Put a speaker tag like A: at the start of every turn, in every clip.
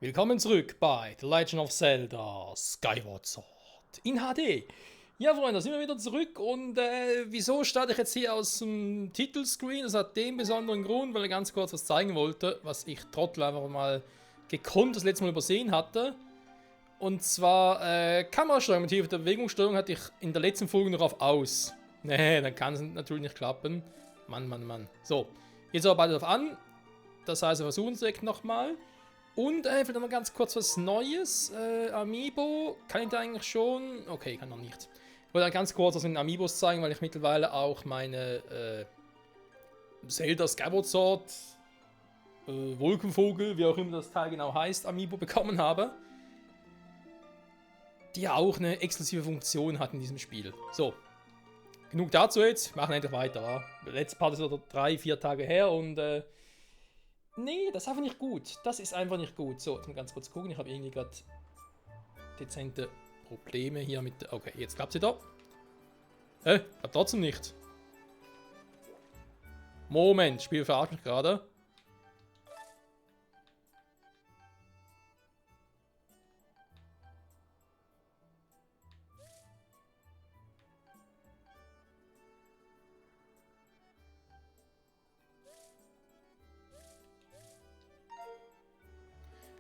A: Willkommen zurück bei The Legend of Zelda Skyward Sword in HD. Ja, Freunde, da sind wir wieder zurück und wieso starte ich jetzt hier aus dem Titelscreen? Das hat den besonderen Grund, weil ich ganz kurz was zeigen wollte, was ich Trottel einfach mal gekonnt das letzte Mal übersehen hatte. Und zwar Kamerasteuerung mit Hilfe der Bewegungssteuerung hatte ich in der letzten Folge noch auf aus. Nee, dann kann es natürlich nicht klappen. Mann. So, jetzt aber beide auf an. Das heißt, wir versuchen es direkt nochmal. Und vielleicht noch ganz kurz was Neues. Amiibo, kann ich da eigentlich schon? Okay, kann noch nicht. Ich wollte ganz kurz was in den Amiibos zeigen, weil ich mittlerweile auch meine Zelda Skyward Sword Wolkenvogel, wie auch immer das Teil genau heißt, Amiibo bekommen habe. Die ja auch eine exklusive Funktion hat in diesem Spiel. So, genug dazu jetzt. Wir machen endlich weiter. Ja? Der letzte Part ist wieder 3-4 Tage her und nee, das ist einfach nicht gut. Das ist einfach nicht gut. So, jetzt mal ganz kurz gucken. Ich habe irgendwie gerade dezente Probleme hier mit... Okay, jetzt klappt sie da. Klappt trotzdem nicht. Moment, Spiel verarscht mich gerade.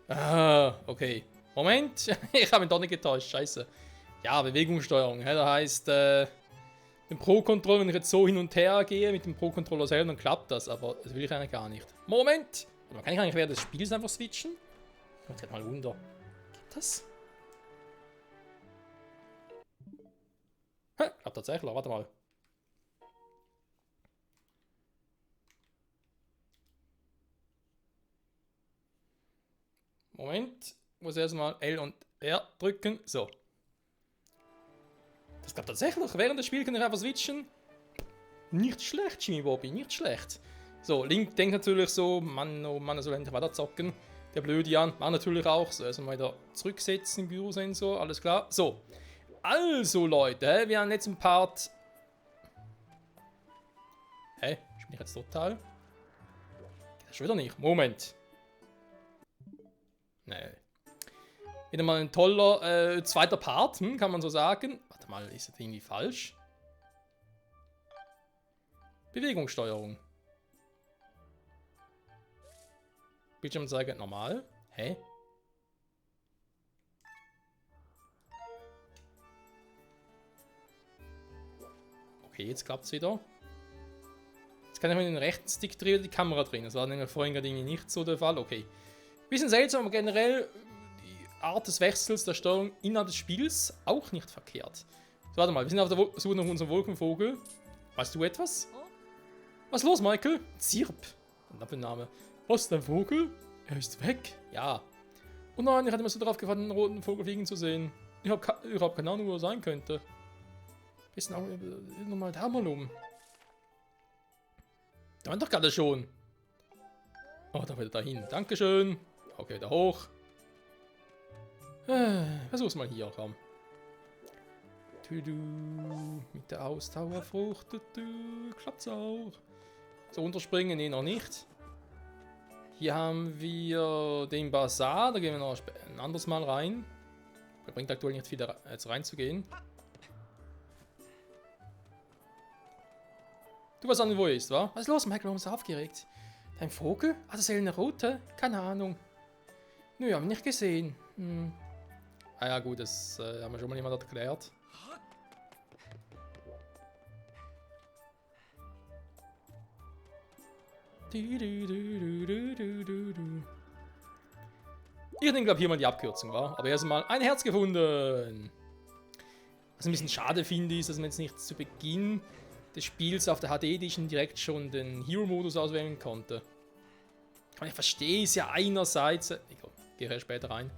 A: Ah, okay. Moment, ich habe ihn doch nicht getäuscht, scheiße. Ja, Bewegungssteuerung, das heißt, den Pro-Controller, wenn ich jetzt so hin und her gehe mit dem Pro-Controller selber, dann klappt das, aber das will ich eigentlich gar nicht. Moment! Kann ich eigentlich während des Spiels einfach switchen? Ich muss gerade mal wunder. Geht das? Klappt tatsächlich, warte mal. Moment, ich muss erstmal L und R drücken. So. Das klappt tatsächlich. Während des Spiels kann ich einfach switchen. Nicht schlecht, Jimmy Bobby, nicht schlecht. So, Link denkt natürlich so, Mann, oh Mann, er soll endlich weiter zocken. Der blöde Jan macht natürlich auch. So, erstmal wieder zurücksetzen, Gyrosensor, alles klar. So. Also, Leute, wir haben jetzt ein Part. Ich bin jetzt total. Geht das schon wieder nicht? Moment. Nee. Wieder mal ein toller zweiter Part, kann man so sagen. Warte mal, ist das irgendwie falsch? Bewegungssteuerung. Bildschirmanzeige normal. Hä? Okay, jetzt klappt es wieder. Jetzt kann ich mit dem rechten Stick drehen die Kamera drehen. Das war nämlich vorhin gerade nicht so der Fall. Okay. Bisschen seltsam, aber generell die Art des Wechsels der Steuerung innerhalb des Spiels auch nicht verkehrt. So, warte mal, wir sind auf der Suche nach unserem Wolkenvogel. Weißt du etwas? Was ist los, Michael? Zirp. Ein Name. Was ist dein Vogel? Er ist weg. Ja. Oh nein, ich hatte mir so darauf gefallen, einen roten Vogel fliegen zu sehen. Ich habe keine Ahnung, wo er sein könnte. Bisschen auch nochmal da mal um. Da waren doch gerade schon. Oh, da wieder dahin. Dankeschön. Okay, wieder hoch. Versuch's mal hier, komm. Mit der Ausdauerfrucht. Klappt's auch. So, unterspringen, nee, noch nicht. Hier haben wir den Bazar. Da gehen wir noch ein anderes Mal rein. Das bringt aktuell nicht viel, da jetzt reinzugehen. Du weißt auch nicht, wo er ist, wa? Was ist los, Michael? Warum bist du aufgeregt? Dein Vogel? Ah, das ist eine Rote? Keine Ahnung. Nö, haben wir nicht gesehen. Ah ja, gut, das haben wir schon mal jemand erklärt. Ich denke, glaube hier mal die Abkürzung war. Aber erstmal ein Herz gefunden. Was ein bisschen schade finde, ist, dass man jetzt nicht zu Beginn des Spiels auf der HD Edition direkt schon den Hero-Modus auswählen konnte. Ich verstehe es ja einerseits. Ich gehe erst später rein.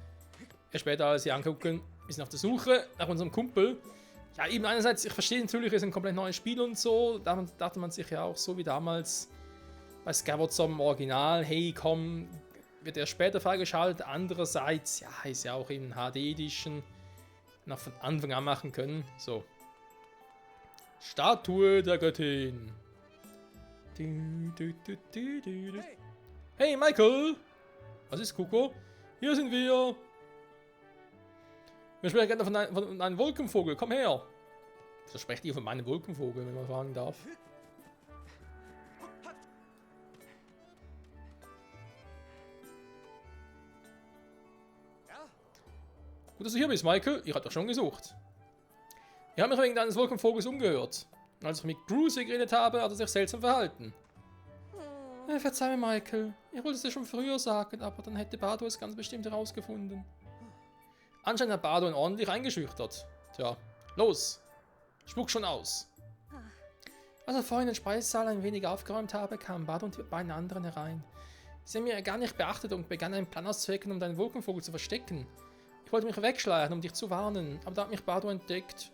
A: Erst später alles hier angucken. Wir sind auf der Suche nach unserem Kumpel. Ja, eben einerseits, ich verstehe natürlich, es ist ein komplett neues Spiel und so. Da dachte man sich ja auch so wie damals bei Skyward Sword im Original, hey komm, wird er später freigeschaltet. Andererseits, ja, ist ja auch in HD Edition noch von Anfang an machen können. So. Statue der Göttin. Hey Michael! Was ist, Kuko? Hier sind wir. Wir sprechen gerne von einem Wolkenvogel. Komm her. Was sprecht ihr von meinem Wolkenvogel, wenn man fragen darf? Gut, dass du hier bist, Michael. Ich hatte doch schon gesucht. Ich habe mich wegen deines Wolkenvogels umgehört. Als ich mit Brucey geredet habe, hat er sich seltsam verhalten. Verzeih mir, Michael. Ich wollte es dir schon früher sagen, aber dann hätte Bardo es ganz bestimmt herausgefunden. Anscheinend hat Bardo ihn ordentlich eingeschüchtert. Tja, los. Spuck schon aus. Als ich vorhin den Speisesaal ein wenig aufgeräumt habe, kamen Bardo und die beiden anderen herein. Sie haben mir gar nicht beachtet und begannen einen Plan auszuhecken, um deinen Wolkenvogel zu verstecken. Ich wollte mich wegschleichen, um dich zu warnen, aber da hat mich Bardo entdeckt.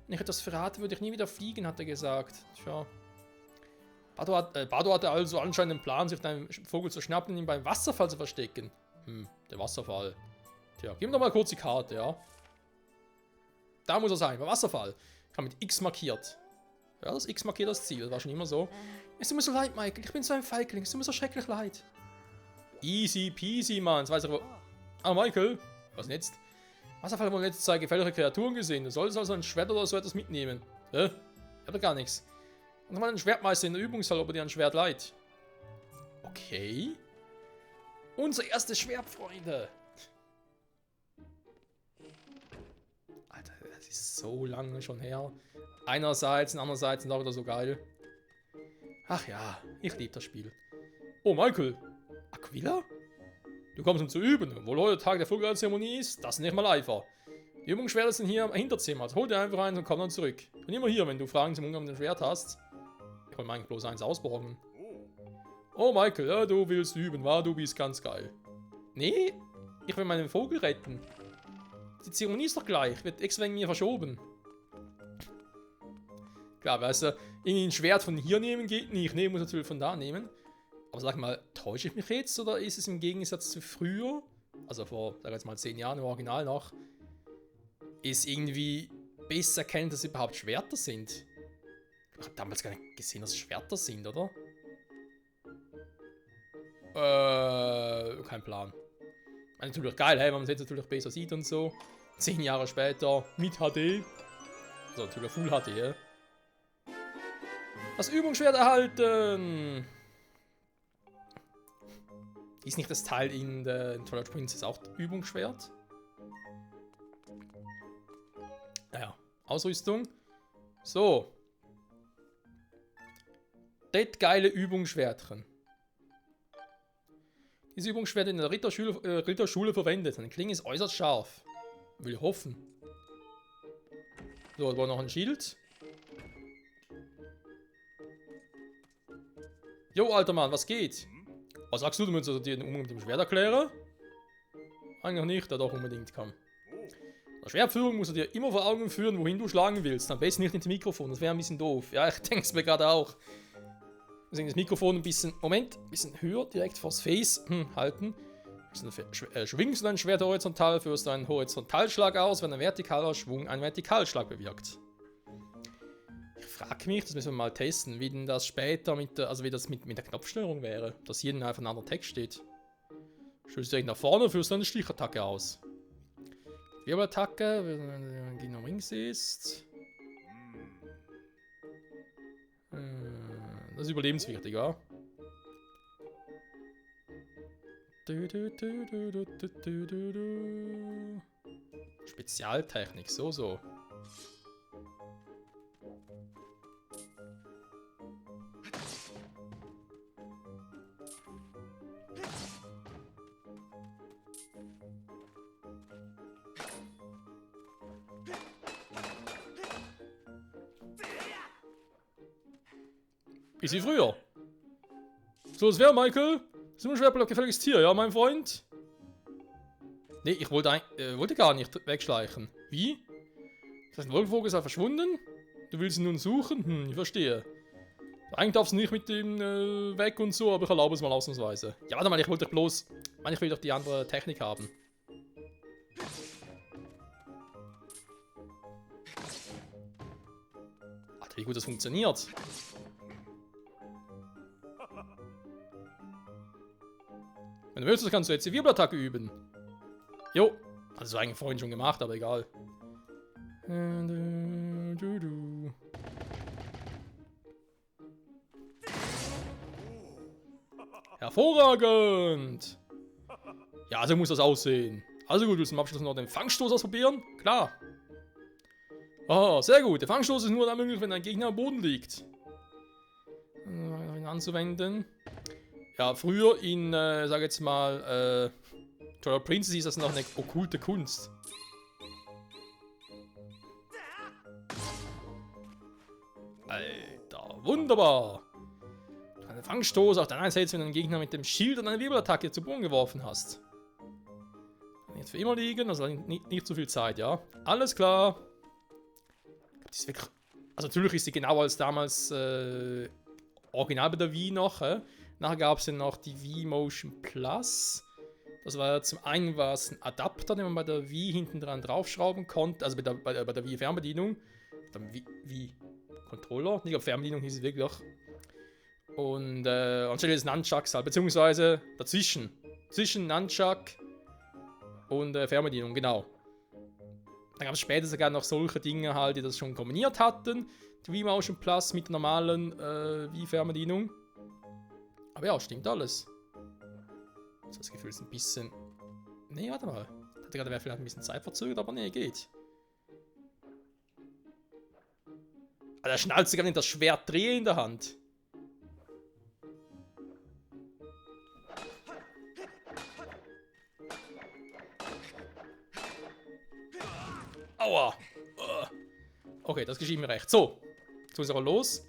A: Wenn ich etwas verrate, würde ich nie wieder fliegen, hat er gesagt. Tja. Bardo hatte also anscheinend den Plan, sich deinen Vogel zu schnappen und ihn beim Wasserfall zu verstecken. Der Wasserfall. Tja, gib mir doch mal kurz die Karte, ja. Da muss er sein, beim Wasserfall. Ich habe mit X markiert. Ja, das X markiert das Ziel, das war schon immer so. Es tut mir so leid, Michael, ich bin so ein Feigling, es tut mir so schrecklich leid. Easy peasy, Mann. Jetzt weiß ich aber... Ah, Michael. Was denn jetzt? Wasserfall haben wir letzte Zeit gefährliche Kreaturen gesehen. Du solltest also ein Schwert oder so etwas mitnehmen. Hä? Ich hab doch gar nichts. Und mal einen Schwertmeister in der Übungshalle, ob er dir ein Schwert leiht. Okay. Unser erstes Schwert, Freunde. Alter, das ist so lange schon her. Einerseits und andererseits noch wieder so geil. Ach ja, ich liebe das Spiel. Oh, Michael. Aquila? Du kommst, um zu üben. Obwohl heute Tag der Vogelzeremonie ist, das ist nicht mal einfach. Die Übungsschwerter sind hier im Hinterzimmer. Also hol dir einfach eins und komm dann zurück. Ich bin immer hier, wenn du Fragen zum Umgang mit dem Schwert hast. Ich wollte mir eigentlich bloß eins ausborgen. Oh, Michael, ja, du willst üben, wa? Du bist ganz geil. Nee, ich will meinen Vogel retten. Die Zeremonie ist doch gleich. Wird extra wegen mir verschoben. Klar, weißt du, irgendwie ein Schwert von hier nehmen geht nicht. Nee, muss natürlich von da nehmen. Aber sag mal, täusche ich mich jetzt oder ist es im Gegensatz zu früher, also vor, sag jetzt mal 10 Jahren im Original noch, ist irgendwie besser erkennen, dass es überhaupt Schwerter sind? Ich habe damals gar nicht gesehen, dass es Schwerter sind, oder? Kein Plan. Natürlich geil, hey, wenn man es jetzt natürlich besser sieht und so. 10 Jahre später mit HD. Also natürlich Full HD, ja. Das Übungsschwert erhalten! Ist nicht das Teil in Twilight Princess auch Übungsschwert? Naja, Ausrüstung. So. Das geile Übungsschwertchen. Diese Übungsschwert in der Ritterschule verwendet. Seine Klinge ist äußerst scharf. Will ich hoffen. So, da war noch ein Schild. Jo, alter Mann, was geht? Was sagst du, du musst dir den Umgang mit dem Schwert erklären? Eigentlich nicht, der doch unbedingt kann. Bei der Schwertführung musst du dir immer vor Augen führen, wohin du schlagen willst. Am besten nicht ins Mikrofon, das wäre ein bisschen doof. Ja, ich denke es mir gerade auch. Deswegen das Mikrofon ein bisschen, Moment, ein bisschen höher, direkt vors Face halten. Schwingst du dein Schwert horizontal, führst du einen Horizontalschlag aus, wenn ein vertikaler Schwung einen Vertikalschlag bewirkt. Ich frage mich, das müssen wir mal testen, wie denn das später mit der, also wie das mit der Knopfsteuerung wäre, dass hier einfach ein anderer Text steht. Stößt du nach vorne, führst du eine Stichattacke aus. Wirbelattacke, wenn ein Gegner links ist. Das ist überlebenswichtig, ja. Spezialtechnik, so. Ist wie früher. So, das wäre Michael. Das ist ein schwer gefälliges Tier, ja, mein Freund? Nee, ich wollte gar nicht wegschleichen. Wie? Das heißt, ein Wolkenvogel ist verschwunden? Du willst ihn nun suchen? Ich verstehe. Eigentlich darfst du nicht mit dem weg und so, aber ich erlaube es mal ausnahmsweise. Ja, warte mal, ich wollte doch bloß... Ich will doch die andere Technik haben. Alter, wie gut das funktioniert. Wenn du möchtest, kannst du jetzt die Wirbelattacke üben. Jo. Also eigentlich vorhin schon gemacht, aber egal. Hervorragend! Ja, so muss das aussehen. Also gut, willst du zum Abschluss noch den Fangstoß ausprobieren? Klar. Oh, sehr gut. Der Fangstoß ist nur dann möglich, wenn ein Gegner am Boden liegt. Ihn anzuwenden. Ja, früher in, sag jetzt mal, Twilight Princess ist das noch eine okkulte Kunst. Alter, wunderbar. Einen Fangstoß auch dann einsetzt, wenn du einen Gegner mit dem Schild und eine Wirbelattacke zu Boden geworfen hast. Kann jetzt für immer liegen, also nicht zu viel Zeit, ja. Alles klar. Das ist wirklich, also natürlich ist sie genauer als damals original bei der Wii noch. Nachher gab es dann noch die Wii Motion Plus. Das war zum einen was ein Adapter, den man bei der Wii hinten dran draufschrauben konnte, also bei der Wii Fernbedienung. Dann Wii Controller, nicht auf Fernbedienung hieß es wirklich. Und anstelle des Nunchucks halt, beziehungsweise dazwischen. Zwischen Nunchuck und Fernbedienung, genau. Dann gab es später sogar noch solche Dinge halt, die das schon kombiniert hatten. Die Wii Motion Plus mit normalen Wii Fernbedienung. Aber ja, stimmt alles. Das Gefühl ist ein bisschen... Nee, warte mal. Ich hatte gerade vielleicht ein bisschen Zeit verzögert, aber nee, geht. Der schnallt sogar nicht das Schwert drehen in der Hand. Aua! Okay, das geschieht mir recht. So, jetzt muss ich aber los.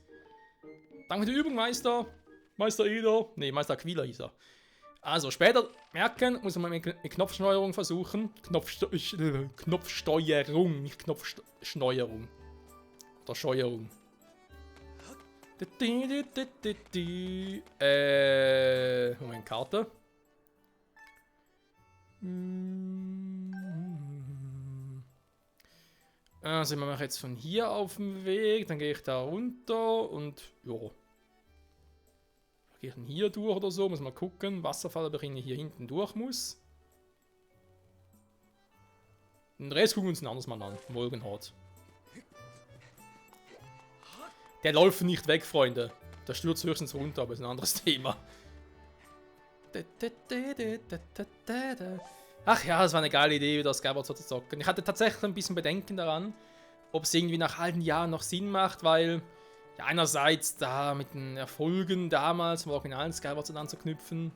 A: Danke für die Übung, Meister. Meister Eder. Nee, Meister Aquila hieß er. Also, später merken, muss man mit Knopfsteuerung versuchen. Knopfsteuerung, nicht Knopfsteuerung. Oder Steuerung. Moment, Karte. Also, wir machen jetzt von hier auf dem Weg, dann gehe ich da runter und ja. Gehe ich dann hier durch oder so, muss mal gucken. Wasserfall, ob ich hier hinten durch muss. Den Rest gucken wir uns ein anderes Mal an. Wolkenhort. Der läuft nicht weg, Freunde. Der stürzt höchstens runter, aber ist ein anderes Thema. Ach ja, das war eine geile Idee, wieder Skyward Sword zu zocken. Ich hatte tatsächlich ein bisschen Bedenken daran, ob es irgendwie nach alten Jahren noch Sinn macht, weil... Ja, einerseits da mit den Erfolgen damals vom originalen Skyward Sword anzuknüpfen,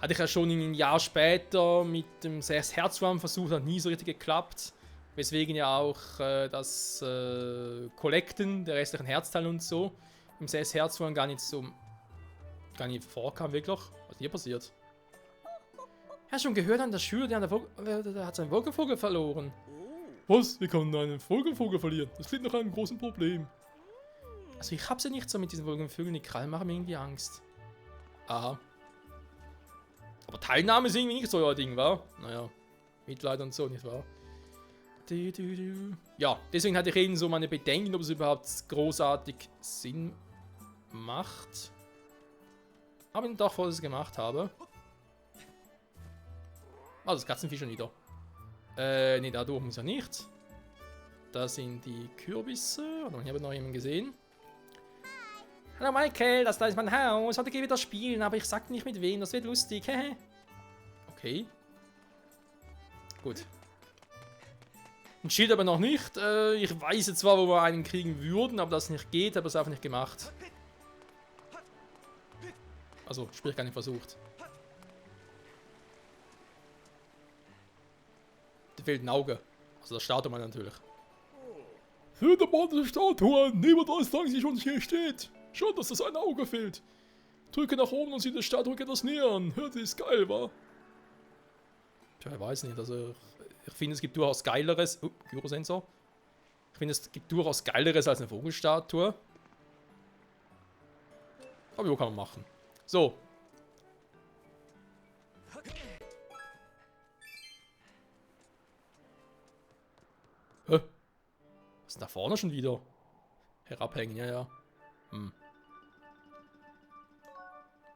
A: hatte ich ja schon ein Jahr später mit dem 6 Herzraum versucht, hat nie so richtig geklappt. Weswegen ja auch das Collecten der restlichen Herzteile und so im 6 Herzraum gar nicht vorkam, wirklich. Was ist hier passiert? Ja, schon gehört an der Schüler, der hat seinen Wolkenvogel verloren. Was? Wie kann man einen Wolkenvogel verlieren? Das klingt nach einem großen Problem. Also ich hab's ja nicht so mit diesen Wolkenvögeln, die Krallen machen mir irgendwie Angst. Aha. Aber Teilnahme ist irgendwie nicht so euer Ding, wa? Naja, Mitleid und so, nicht wahr? Ja, deswegen hatte ich eben so meine Bedenken, ob es überhaupt großartig Sinn macht. Aber doch, bevor ich es gemacht habe. Ah, das Katzenvieh schon wieder. Ne, dadurch muss er nicht. Da sind die Kürbisse. Und ich habe noch jemanden gesehen. Hallo Michael, da ist mein Haus. Heute gehe ich wieder spielen, aber ich sag nicht mit wem. Das wird lustig. Okay. Gut. Ein Schild aber noch nicht. Ich weiß jetzt zwar, wo wir einen kriegen würden, aber das nicht geht, habe ich es einfach nicht gemacht. Also, sprich gar nicht versucht. Da fehlt ein Auge. Also das Statue natürlich. Für der Mann der Statue, niemand weiß, sagen Sie schon hier steht. Schon, dass das ein Auge fehlt. Drücke nach oben und sieh der Statue etwas näher an. Hört, die ist geil, wa? Tja, ich weiß nicht, also ich finde, es gibt durchaus geileres. Gyrosensor. Ich finde, es gibt durchaus geileres als eine Vogelstatue. Aber jo, kann man machen. So. Hä? Was ist denn da vorne schon wieder? Herabhängen, ja. Hm.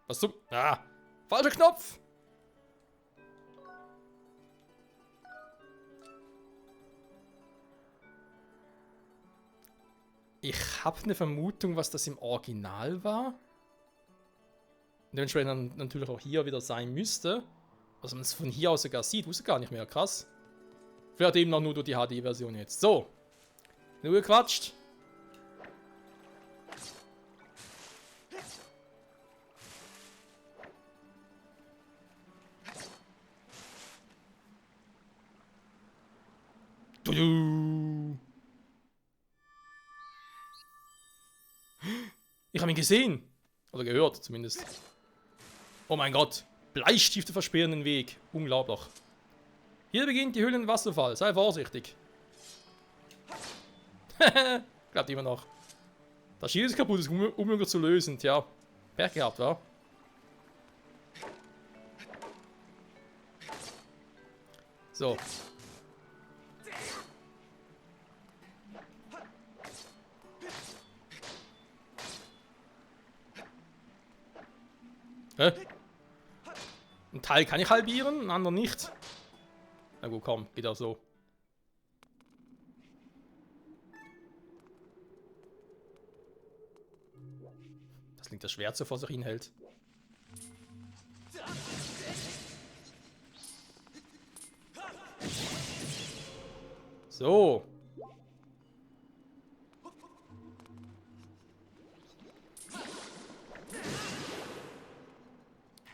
A: Was zum... Ah! Falscher Knopf! Ich habe eine Vermutung, was das im Original war. Und dementsprechend dann natürlich auch hier wieder sein müsste. Also man es von hier aus sogar sieht, wusste gar nicht mehr. Krass. Vielleicht eben auch nur durch die HD-Version jetzt. So. Nur gequatscht. Ich habe ihn gesehen. Oder gehört zumindest. Oh mein Gott. Bleistifte versperren den Weg. Unglaublich. Hier beginnt die Höhlenwasserfall. Sei vorsichtig. Klappt immer noch. Das Schild ist kaputt, ist unmöglich zu lösen. Tja, Pech gehabt, wa? So. Hä? Ein Teil kann ich halbieren, einen anderen nicht. Na gut, komm, geht auch so. Das liegt das Schwert so vor sich hinhält. So.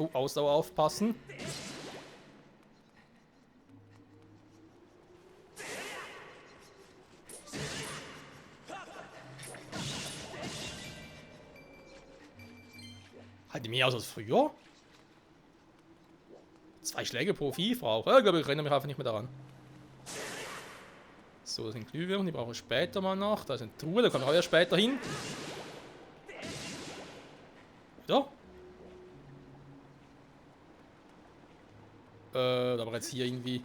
A: Oh, Ausdauer aufpassen. Halt die mehr aus als früher? 2 Schläge pro Viehfrau. Ich glaube, ich erinnere mich einfach nicht mehr daran. So, das sind Glühwürmer, die brauchen wir später mal noch. Da ist eine Truhe, da kommen wir auch ja später hin. Ja. Da war jetzt hier irgendwie.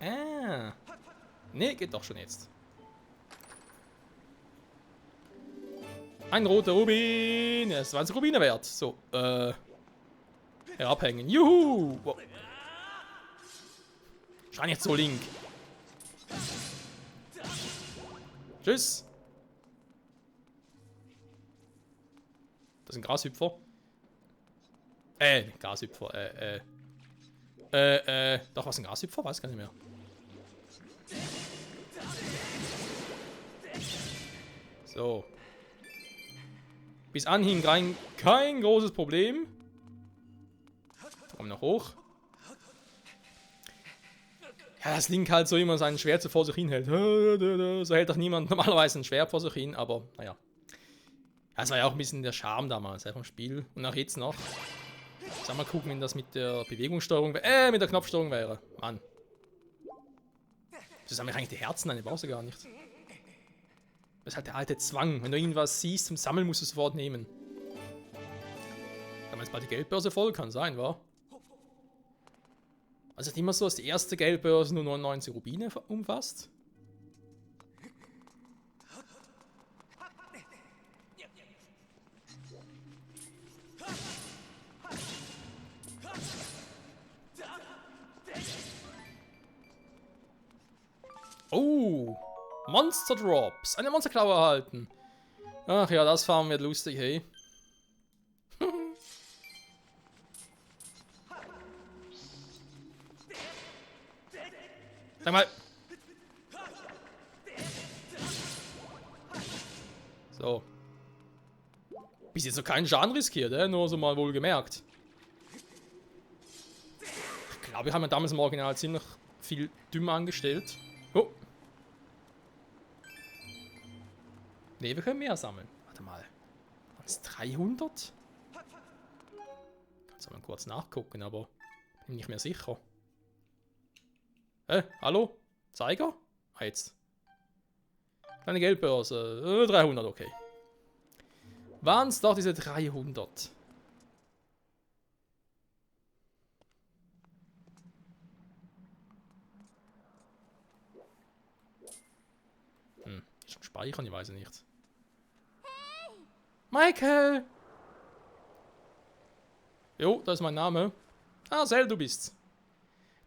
A: Ah. Nee, geht doch schon jetzt. Ein roter Rubin. Er ist 20 Rubine wert. So, herabhängen. Juhu. Wow. Schein jetzt so, Link. Tschüss. Das sind Grashüpfer. Grashüpfer. Doch, was ein Grashüpfer? Weiß gar nicht mehr. So. Bis anhin kein großes Problem. Kommen wir noch hoch. Ja, das Link halt so immer sein Schwert so vor sich hin hält. So hält doch niemand normalerweise ein Schwert vor sich hin, aber naja. Ja, das war ja auch ein bisschen der Charme damals vom Spiel. Und auch jetzt noch. Mal gucken, wenn das mit der Bewegungssteuerung, mit der Knopfsteuerung wäre. Mann. Das haben wir eigentlich die Herzen an, die brauchst du gar nicht. Das ist halt der alte Zwang. Wenn du irgendwas siehst zum Sammeln, musst du es sofort nehmen. Kann man jetzt bald die Geldbörse voll? Kann sein, wa? Also ist immer so, dass die erste Geldbörse nur 99 Rubine umfasst. Oh, Monster Drops. Eine Monsterklaue erhalten. Ach ja, das Farmen wird lustig, hey. Sag mal. So. Bis jetzt noch keinen Schaden riskiert, nur so mal wohl gemerkt. Ich glaube, wir haben ja damals im Original ziemlich viel dümmer angestellt. Oh. Ne, wir können mehr sammeln. Warte mal. Waren es 300? Kannst du mal kurz nachgucken, aber bin nicht mehr sicher. Hallo? Zeiger? Ah, jetzt. Kleine Geldbörse. 300, okay. Waren es doch diese 300? Schon speichern, ich weiß nicht. Michael! Jo, das ist mein Name. Ah, Sel, du bist's.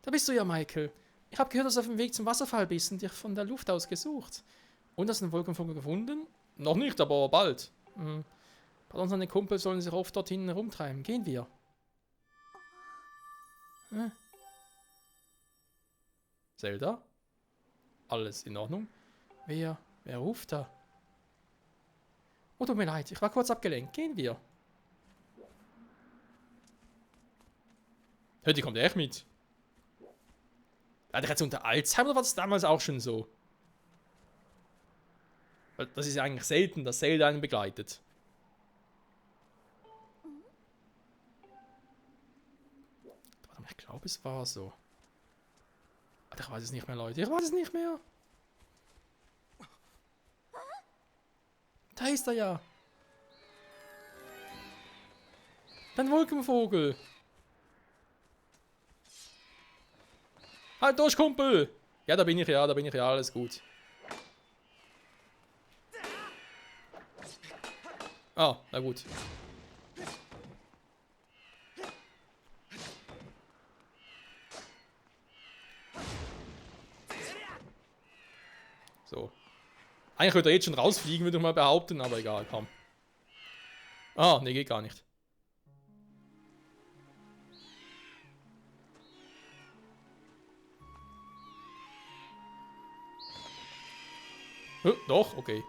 A: Da bist du ja, Michael. Ich habe gehört, dass du auf dem Weg zum Wasserfall bist und dich von der Luft aus gesucht. Und hast du einen Wolkenvogel gefunden? Noch nicht, aber bald. Bei unseren Kumpel sollen sich oft dorthin herumtreiben. Gehen wir. Zelda? Alles in Ordnung? Wer ruft da? Oh, tut mir leid, ich war kurz abgelenkt. Gehen wir. Hör, die kommt echt mit. Hatte ich jetzt unter Alzheimer oder war das damals auch schon so? Weil das ist ja eigentlich selten, dass Zelda einen begleitet. Ich glaube, es war so. Alter, ich weiß es nicht mehr, Leute. Ich weiß es nicht mehr. Da ist er ja. Dein Wolkenvogel. Halt durch, Kumpel. Ja, da bin ich ja, alles gut. Ah, na gut. So. Eigentlich würde er jetzt schon rausfliegen, würde ich mal behaupten, aber egal, komm. Ah, ne, geht gar nicht. Doch, okay.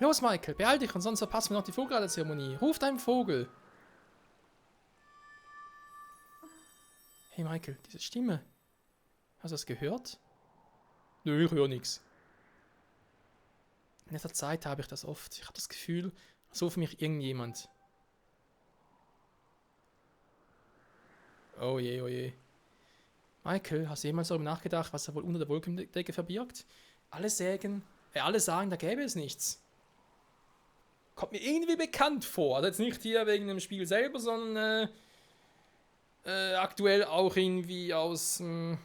A: Los, Michael, beeil dich und sonst verpassen wir noch die Vogelzeremonie. Ruf deinen Vogel. Hey, Michael, diese Stimme. Hast du das gehört? Nö, ich höre nichts. In letzter Zeit habe ich das oft. Ich habe das Gefühl, als ruft mich irgendjemand. Oh je, oh je. Michael, hast du jemals darüber nachgedacht, was er wohl unter der Wolkendecke verbirgt? Alle sagen, da gäbe es nichts. Kommt mir irgendwie bekannt vor. Also jetzt nicht hier wegen dem Spiel selber, sondern aktuell auch irgendwie aus einem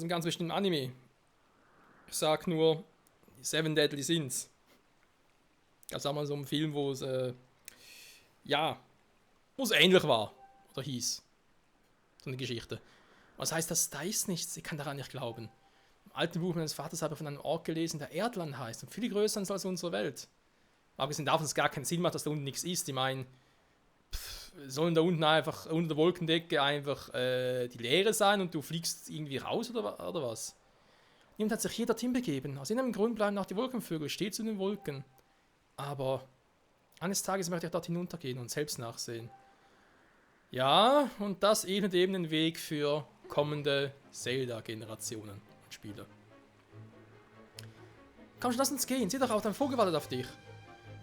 A: ganz bestimmten Anime. Ich sag nur Seven Deadly Sins. Also mal so ein Film, wo es ähnlich war. Oder hieß. So eine Geschichte. Was heißt das? Da ist nichts. Ich kann daran nicht glauben. Im alten Buch meines Vaters habe ich von einem Ort gelesen, der Erdland heißt und viel größer ist als unsere Welt. Abgesehen davon, dass es gar keinen Sinn macht, dass da unten nichts ist. Ich meine, sollen da unten einfach, unter der Wolkendecke einfach die Leere sein und du fliegst irgendwie raus oder was? Niemand hat sich hier dorthin begeben. Aus irgendeinem Grund bleiben auch die Wolkenvögel stets in den Wolken. Aber eines Tages möchte ich dort hinuntergehen und selbst nachsehen. Ja, und das ebnet eben den Weg für kommende Zelda-Generationen und Spieler. Komm schon, lass uns gehen. Sieh doch auch, dein Vogel wartet auf dich.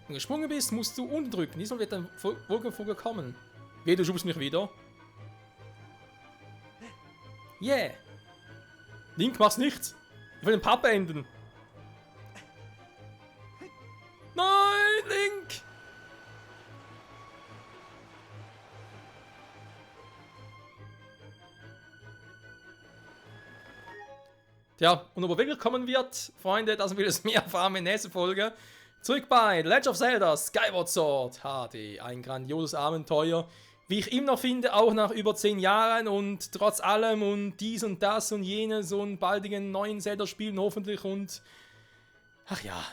A: Wenn du gesprungen bist, musst du unten drücken. Diesmal wird dein Wolkenvogel kommen. Wehe, du schubst mich wieder. Yeah. Link, mach's nicht. Ich will den Part beenden. Nein, Link. Tja, und ob er wirklich kommen wird, Freunde, das will es mehr erfahren in der nächsten Folge. Zurück bei The Legend of Zelda Skyward Sword HD. Ein grandioses Abenteuer. Wie ich immer noch finde, auch nach über 10 Jahren und trotz allem und dies und das und jenes und baldigen neuen Zelda-Spielen hoffentlich und... Ach ja.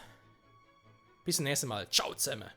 A: Bis zum nächsten Mal. Ciao zusammen.